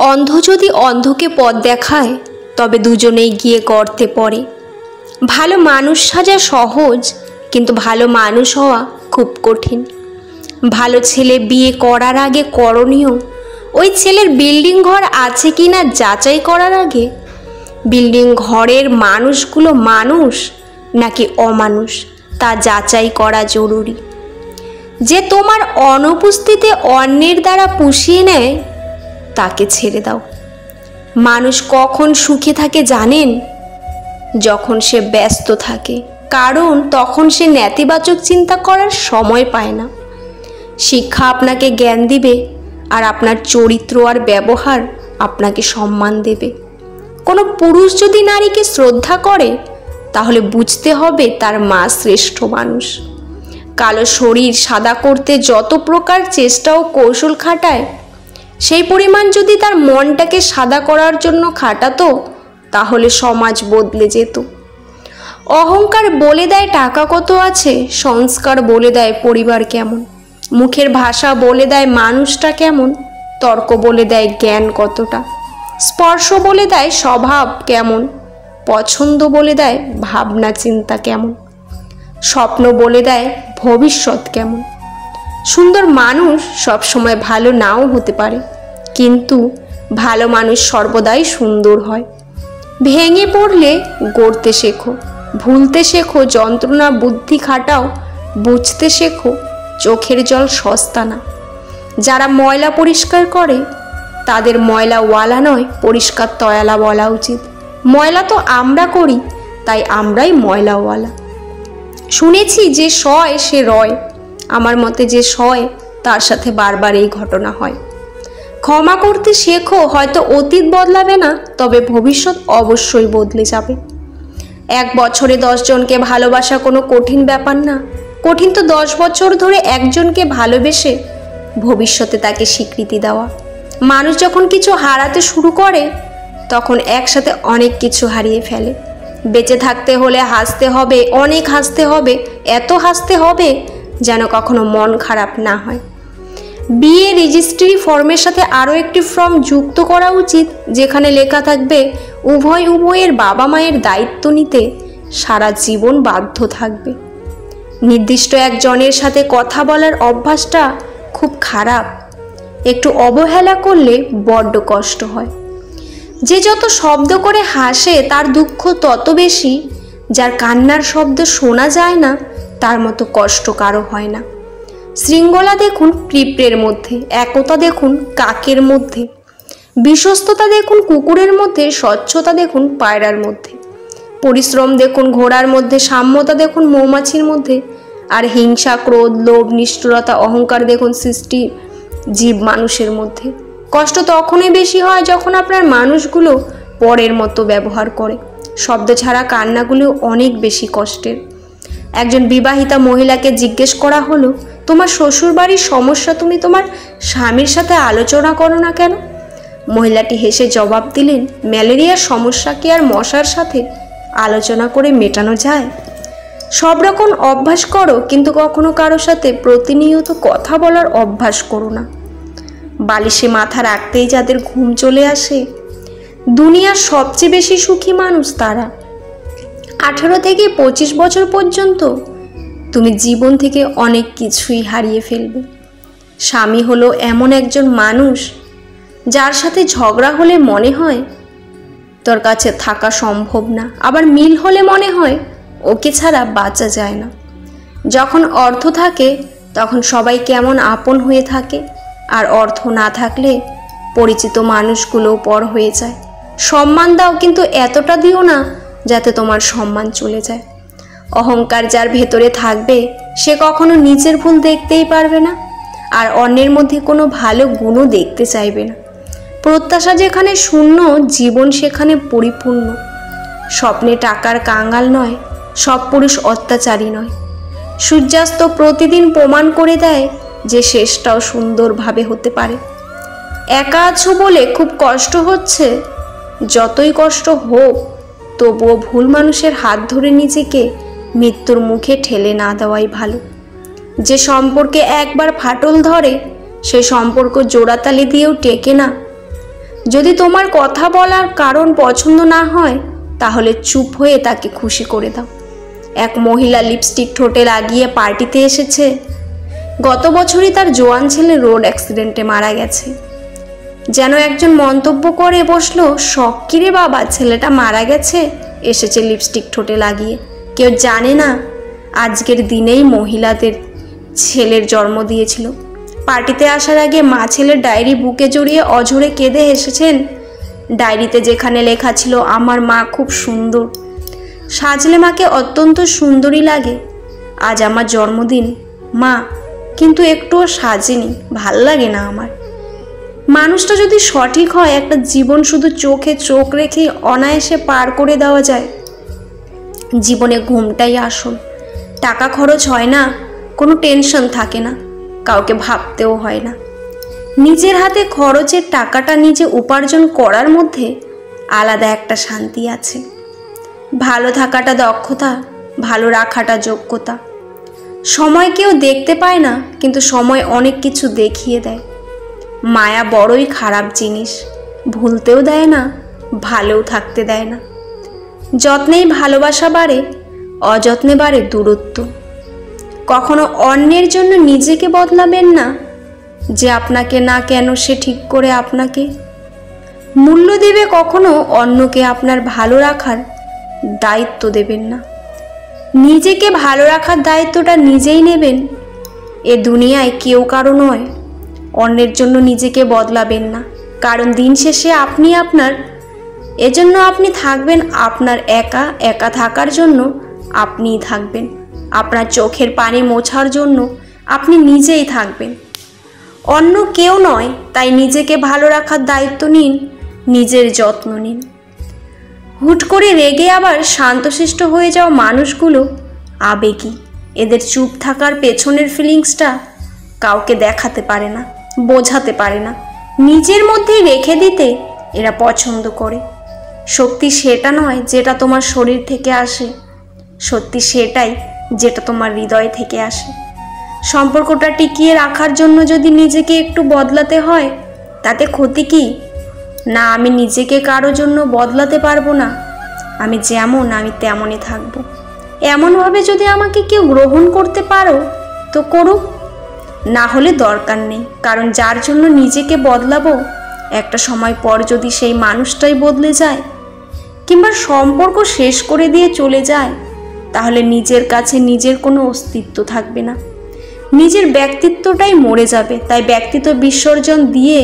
অন্ধ যদি অন্ধকে পথ দেখায় তবে দুজনেই গিয়ে গর্তে পড়ে। ভালো মানুষ সাজা সহজ, কিন্তু ভালো মানুষ হওয়া খুব কঠিন। ভালো ছেলে বিয়ে করার আগে করণীয় ওই ছেলের বিল্ডিং ঘর আছে কি না যাচাই করার আগে বিল্ডিং ঘরের মানুষগুলো মানুষ নাকি অমানুষ তা যাচাই করা জরুরি। যে তোমার অনুপস্থিতিতে অন্যের দ্বারা পুষিয়ে নেয় তাকে ছেড়ে দাও। মানুষ কখন সুখে থাকে জানেন? যখন সে ব্যস্ত থাকে, কারণ তখন সে নেতিবাচক চিন্তা করার সময় পায় না। শিক্ষা আপনাকে জ্ঞান দিবে, আর আপনার চরিত্র আর ব্যবহার আপনাকে সম্মান দেবে। কোনো পুরুষ যদি নারীকে শ্রদ্ধা করে তাহলে বুঝতে হবে তার মা শ্রেষ্ঠ মানুষ। কালো শরীর সাদা করতে যত প্রকার চেষ্টা ও কৌশল খাটায়, সেই পরিমাণ যদি তার মনটাকে সাদা করার জন্য খাটাতো তাহলে সমাজ বদলে যেত। অহংকার বলে দেয় টাকা কত আছে, সংস্কার বলে দেয় পরিবার কেমন, মুখের ভাষা বলে দেয় মানুষটা কেমন, তর্ক বলে দেয় জ্ঞান কতটা, স্পর্শ বলে দেয় স্বভাব কেমন, পছন্দ বলে দেয় ভাবনা চিন্তা কেমন, স্বপ্ন বলে দেয় ভবিষ্যৎ কেমন। সুন্দর মানুষ সবসময় ভালো নাও হতে পারে, কিন্তু ভালো মানুষ সর্বদাই সুন্দর হয়। ভেঙে পড়লে গড়তে শেখো, ভুলতে শেখো, যন্ত্রণা বুদ্ধি খাটাও, বুঝতে শেখো চোখের জল সস্তা না। যারা ময়লা পরিষ্কার করে তাদের ময়লাওয়ালা নয়, পরিষ্কার তয়ালা বলা উচিত। ময়লা তো আমরা করি, তাই আমরাই ময়লাওয়ালা। শুনেছি যে সয় সে রয়, আমার মতে যে সয় তার সাথে বারবার এই ঘটনা হয়। ক্ষমা করতে শেখো, হয়তো অতীত বদলাবে না, তবে ভবিষ্যৎ অবশ্যই বদলে যাবে। এক বছরে 10 জনকে ভালোবাসা কোনো কঠিন ব্যাপার না, কঠিন তো 10 বছর ধরে একজনকে ভালোবেসে ভবিষ্যতে তাকে স্বীকৃতি দেওয়া। মানুষ যখন কিছু হারাতে শুরু করে তখন একসাথে অনেক কিছু হারিয়ে ফেলে। বেঁচে থাকতে হলে হাসতে হবে, অনেক হাসতে হবে, এত হাসতে হবে যেন কখনো মন খারাপ না হয়। বিয়ে রেজিস্ট্রি ফর্মের সাথে আরও একটি ফর্ম যুক্ত করা উচিত, যেখানে লেখা থাকবে উভয়ের বাবা মায়ের দায়িত্ব নিতে সারা জীবন বাধ্য থাকবে। নির্দিষ্ট একজনের সাথে কথা বলার অভ্যাসটা খুব খারাপ, একটু অবহেলা করলে বড্ড কষ্ট হয়। যে যত শব্দ করে হাসে তার দুঃখ তত বেশি, যার কান্নার শব্দ শোনা যায় না তার মতো কষ্ট কারো হয় না। শৃঙ্খলা দেখুন পিঁপড়ের মধ্যে, একতা দেখুন কাকের মধ্যে, বিশ্বস্ততা দেখুন কুকুরের মধ্যে, স্বচ্ছতা দেখুন পায়রার মধ্যে, পরিশ্রম দেখুন ঘোড়ার মধ্যে, সাম্যতা দেখুন মৌমাছির মধ্যে, আর হিংসা, ক্রোধ, লোভ, নিষ্ঠুরতা, অহংকার দেখুন সৃষ্টি জীব মানুষের মধ্যে। কষ্ট তখনই বেশি হয় যখন আপনার মানুষগুলো পরের মতো ব্যবহার করে। শব্দ ছাড়া কান্নাগুলো অনেক বেশি কষ্টের। একজন বিবাহিতা মহিলাকে জিজ্ঞেস করা হলো, তোমার শ্বশুরবাড়ির সমস্যা তুমি তোমার স্বামীর সাথে আলোচনা করো না কেন? মহিলাটি হেসে জবাব দিলেন, ম্যালেরিয়ার সমস্যা কি আর মশার সাথে আলোচনা করে মেটানো যায়? সব রকম অভ্যাস করো, কিন্তু কখনো কারোর সাথে প্রতিনিয়ত কথা বলার অভ্যাস করো না। বালিশে মাথা রাখতেই যাদের ঘুম চলে আসে, দুনিয়ার সবচেয়ে বেশি সুখী মানুষ তারা। 18 থেকে 25 বছর পর্যন্ত তুমি জীবন থেকে অনেক কিছুই হারিয়ে ফেলবে। স্বামী হলো এমন একজন মানুষ যার সাথে ঝগড়া হলে মনে হয় তোর কাছে থাকা সম্ভব না, আবার মিল হলে মনে হয় ওকে ছাড়া বাঁচা যায় না। যখন অর্থ থাকে তখন সবাই কেমন আপন হয়ে থাকে, আর অর্থ না থাকলে পরিচিত মানুষগুলো পর হয়ে যায়। সম্মান দাও, কিন্তু এতটা দিও না যাতে তোমার সম্মান চলে যায়। অহংকার যার ভেতরে থাকবে সে কখনো নিজের ভুল দেখতেই পারবে না, আর অন্যের মধ্যে কোনো ভালো গুণও দেখতে চাইবে না। প্রত্যাশা যেখানে শূন্য, জীবন সেখানে পরিপূর্ণ। স্বপ্নে টাকার কাঙ্গাল নয়, সব পুরুষ অত্যাচারী নয়। সূর্যাস্ত প্রতিদিন প্রমাণ করে দেয় যে শেষটাও সুন্দরভাবে হতে পারে। একা আছো বলে খুব কষ্ট হচ্ছে, যতই কষ্ট হোক তবুও ভুল মানুষের হাত ধরে নিজেকে মৃত্যুর মুখে ঠেলে না দেওয়াই ভালো। যে সম্পর্কে একবার ফাটল ধরে সে সম্পর্ক জোড়াতালি দিয়েও টেকে না। যদি তোমার কথা বলার কারণ পছন্দ না হয় তাহলে চুপ হয়ে তাকে খুশি করে দাও। এক মহিলা লিপস্টিক ঠোঁটে লাগিয়ে পার্টিতে এসেছে। গত বছরই তার জোয়ান ছেলে রোড অ্যাক্সিডেন্টে মারা গেছে। যেন একজন মন্তব্য করে বসলো, শখ কিরে বাবা, ছেলেটা মারা গেছে, এসেছে লিপস্টিক ঠোঁটে লাগিয়ে। কেউ জানে না আজকের দিনেই মহিলাদের ছেলের জন্ম দিয়েছিল। পার্টিতে আসার আগে মা ছেলের ডায়েরি বুকে জড়িয়ে অঝরে কেঁদে এসেছেন। ডায়েরিতে যেখানে লেখা ছিল, আমার মা খুব সুন্দর, সাজলে মাকে অত্যন্ত সুন্দরী লাগে। আজ আমার জন্মদিন মা, কিন্তু একটুও সাজেনি, ভাল লাগে না আমার। মানুষটা যদি সঠিক হয়, একটা জীবন শুধু চোখে চোখ রেখে অনায়াসে পার করে দেওয়া যায়। জীবনে ঘুমটাই আসল। টাকা খরচ হয় না, কোনো টেনশন থাকে না, কাউকে ভাবতেও হয় না। নিজের হাতে খরচের টাকাটা নিজে উপার্জন করার মধ্যে আলাদা একটা শান্তি আছে। ভালো থাকাটা দক্ষতা, ভালো রাখাটা যোগ্যতা। সময় কেউ দেখতে পায় না, কিন্তু সময় অনেক কিছু দেখিয়ে দেয়। মায়া বড়ই খারাপ জিনিস, ভুলতেও দেয় না, ভালোও থাকতে দেয় না। যত্নেই ভালোবাসা বাড়ে, অযত্নে বাড়ে দূরত্ব। কখনো অন্যের জন্য নিজেকে বদলাবেন না, যে আপনাকে না কেন সে ঠিক করে আপনাকে মূল্য দেবে। কখনো অন্যকে আপনার ভালো রাখার দায়িত্ব দেবেন না, নিজেকে ভালো রাখার দায়িত্বটা নিজেই নেবেন। এ দুনিয়ায় কেউ কারো নয়। অন্যের জন্য নিজেকে বদলাবেন না, কারণ দিন শেষে আপনি আপনার। এজন্য আপনি থাকবেন আপনার একা। একা থাকার জন্য আপনিই থাকবেন। আপনার চোখের পানি মোছার জন্য আপনি নিজেই থাকবেন, অন্য কেউ নয়। তাই নিজেকে ভালো রাখার দায়িত্ব নিন, নিজের যত্ন নিন। হুট করে রেগে আবার শান্তশিষ্ট হয়ে যাওয়া মানুষগুলো আবেগী। এদের চুপ থাকার পেছনের ফিলিংসটা কাউকে দেখাতে পারে না, বোঝাতে পারে না, নিজের মধ্যেই রেখে দিতে এরা পছন্দ করে। শক্তি সেটা নয় যেটা তোমার শরীর থেকে আসে, সত্যি সেটাই যেটা তোমার হৃদয় থেকে আসে। সম্পর্কটা টিকিয়ে রাখার জন্য যদি নিজেকে একটু বদলাতে হয়, তাতে ক্ষতি কি? না, আমি নিজেকে কারো জন্য বদলাতে পারবো না। আমি যেমন আমি তেমনই থাকবো। এমনভাবে যদি আমাকে কেউ গ্রহণ করতে পারো তো করুক, না হলে দরকার নেই। কারণ যার জন্য নিজেকে বদলাবো, একটা সময় পর যদি সেই মানুষটাই বদলে যায় কিংবা সম্পর্ক শেষ করে দিয়ে চলে যায়, তাহলে নিজের কাছে নিজের কোনো অস্তিত্ব থাকবে না, নিজের ব্যক্তিত্বটাই মরে যাবে। তাই ব্যক্তিত্ব বিসর্জন দিয়ে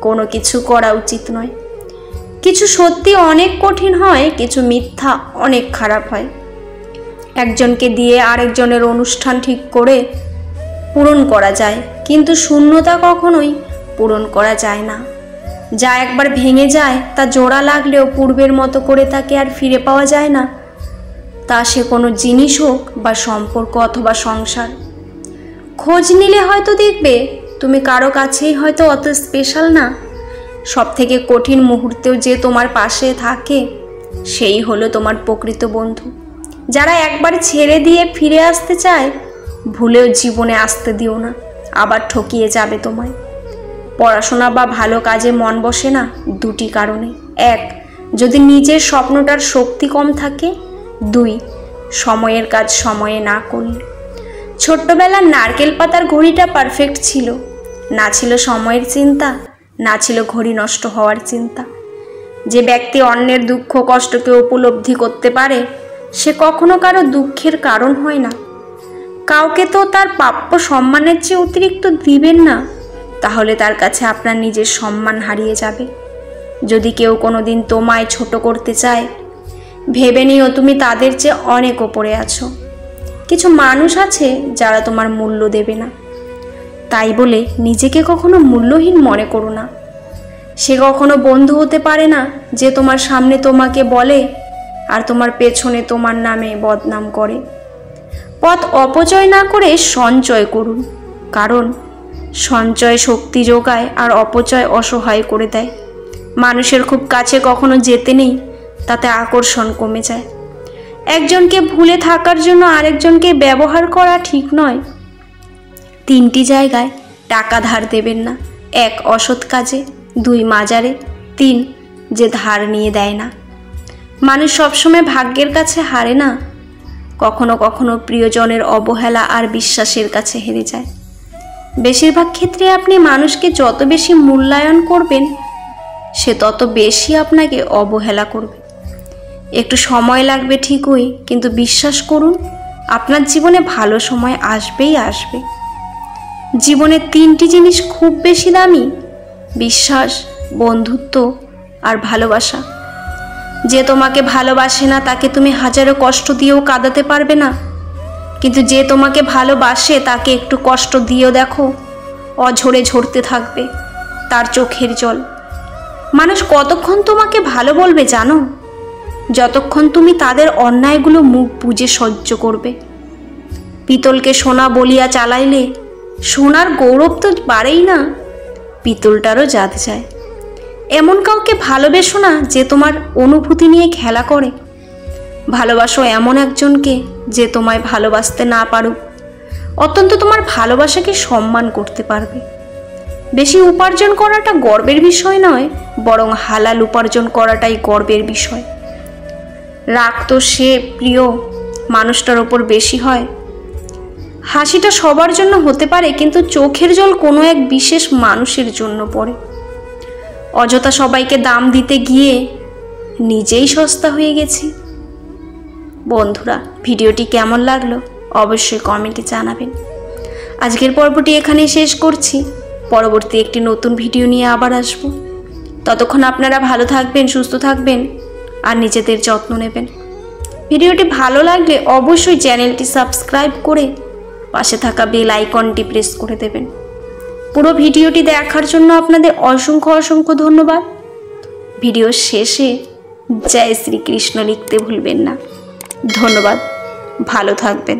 কোনো কিছু করা উচিত নয়। কিছু সত্যি অনেক কঠিন হয়, কিছু মিথ্যা অনেক খারাপ হয়। একজনকে দিয়ে আরেকজনের অনুষ্ঠান ঠিক করে পূরণ করা যায়, কিন্তু শূন্যতা কখনোই পূরণ করা যায় না। যা একবার ভেঙে যায় তা জোড়া লাগলেও পূর্বের মতো করে তাকে আর ফিরে পাওয়া যায় না। তা সে কোনো জিনিস হোক বা সম্পর্ক অথবা সংসার। খোঁজ নিলে হয়তো দেখবে তুমি কারো কাছেই হয়তো অত স্পেশাল না। সব থেকে কঠিন মুহূর্তেও যে তোমার পাশে থাকে, সেই হলো তোমার প্রকৃত বন্ধু। যারা একবার ছেড়ে দিয়ে ফিরে আসতে চায়, ভুলেও জীবনে আসতে দিও না, আবার ঠকিয়ে যাবে তোমায়। পড়াশোনা বা ভালো কাজে মন বসে না দুটি কারণে। এক, যদি নিজের স্বপ্নটার শক্তি কম থাকে। দুই, সময়ের কাজ সময়ে না করলে। ছোট্টবেলার নারকেল পাতার ঘড়িটা পারফেক্ট ছিল, না ছিল সময়ের চিন্তা, না ছিল ঘড়ি নষ্ট হওয়ার চিন্তা। যে ব্যক্তি অন্যের দুঃখ কষ্টকে উপলব্ধি করতে পারে, সে কখনো কারো দুঃখের কারণ হয় না। কাউকে তো তার প্রাপ্য সম্মানের চেয়ে অতিরিক্ত দিবেন না, তাহলে তার কাছে আপনার নিজের সম্মান হারিয়ে যাবে। যদি কেউ কোনোদিন তোমায় ছোট করতে চায়, ভেবে নিও তুমি তাদের চেয়ে অনেক ওপরে আছো। কিছু মানুষ আছে যারা তোমার মূল্য দেবে না, তাই বলে নিজেকে কখনো মূল্যহীন মনে করো না। সে কখনো বন্ধু হতে পারে না যে তোমার সামনে তোমাকে বলে আর তোমার পেছনে তোমার নামে বদনাম করে। পথ অপচয় না করে সঞ্চয় করুন, কারণ সঞ্চয় শক্তি যোগায় আর অপচয় অসহায় করে দেয়। মানুষের খুব কাছে কখনো যেতে নেই, তাতে আকর্ষণ কমে যায়। একজনকে ভুলে থাকার জন্য আরেকজনকে ব্যবহার করা ঠিক নয়। তিনটি জায়গায় টাকা ধার দেবেন না। এক, অসৎ কাজে। দুই, মাজারে। তিন, যে ধার নিয়ে দেয় না। মানুষ সবসময় ভাগ্যের কাছে হারে না, কখনো কখনো প্রিয়জনের অবহেলা আর বিশ্বাসের কাছে হেরে যায়। বেশিরভাগ ক্ষেত্রে আপনি মানুষকে যত বেশি মূল্যায়ন করবেন, সে তত বেশি আপনাকে অবহেলা করবে। একটু সময় লাগবে ঠিকই, কিন্তু বিশ্বাস করুন, আপনার জীবনে ভালো সময় আসবেই আসবে। জীবনে তিনটি জিনিস খুব বেশি দামি: বিশ্বাস, বন্ধুত্ব আর ভালোবাসা। যে তোমাকে ভালোবাসে না তাকে তুমি হাজারো কষ্ট দিয়েও কাঁদাতে পারবে না, কিন্তু যে তোমাকে ভালোবাসে তাকে একটু কষ্ট দিয়েও দেখো, অঝরে ঝরতে থাকবে তার চোখের জল। মানুষ কতক্ষণ তোমাকে ভালো বলবে জানো? যতক্ষণ তুমি তাদের অন্যায়গুলো মুখ বুজে সহ্য করবে। পিতলকে সোনা বলিয়া চালাইলে সোনার গৌরব তো বাড়েই না, পিতলটারও জাত যায়। এমন কাউকে ভালোবেসো না যে তোমার অনুভূতি নিয়ে খেলা করে। ভালোবাসো এমন একজনকে যে তোমায় ভালোবাসতে না পারুক, অত্যন্ত তোমার ভালোবাসাকে সম্মান করতে পারবে। বেশি উপার্জন করাটা গর্বের বিষয় নয়, বরং হালাল উপার্জন করাটাই গর্বের বিষয়। রাগ তো সে প্রিয় মানুষটার ওপর বেশি হয়। হাসিটা সবার জন্য হতে পারে, কিন্তু চোখের জল কোনো এক বিশেষ মানুষের জন্য পড়ে। অযথা সবাইকে দাম দিতে গিয়ে নিজেই সস্তা হয়ে গেছি। বন্ধুরা, ভিডিওটি কেমন লাগলো অবশ্যই কমেন্টে জানাবেন। আজকের পর্বটি এখানেই শেষ করছি। পরবর্তী একটি নতুন ভিডিও নিয়ে আবার আসব। ততক্ষণ আপনারা ভালো থাকবেন, সুস্থ থাকবেন আর নিজেদের যত্ন নেবেন। ভিডিওটি ভালো লাগলে অবশ্যই চ্যানেলটি সাবস্ক্রাইব করে পাশে থাকা বেল আইকনটি প্রেস করে দেবেন। পুরো ভিডিওটি দেখার জন্য আপনাদের অসংখ্য অসংখ্য ধন্যবাদ। ভিডিওর শেষে জয় শ্রীকৃষ্ণ লিখতে ভুলবেন না। ধন্যবাদ, ভালো থাকবেন।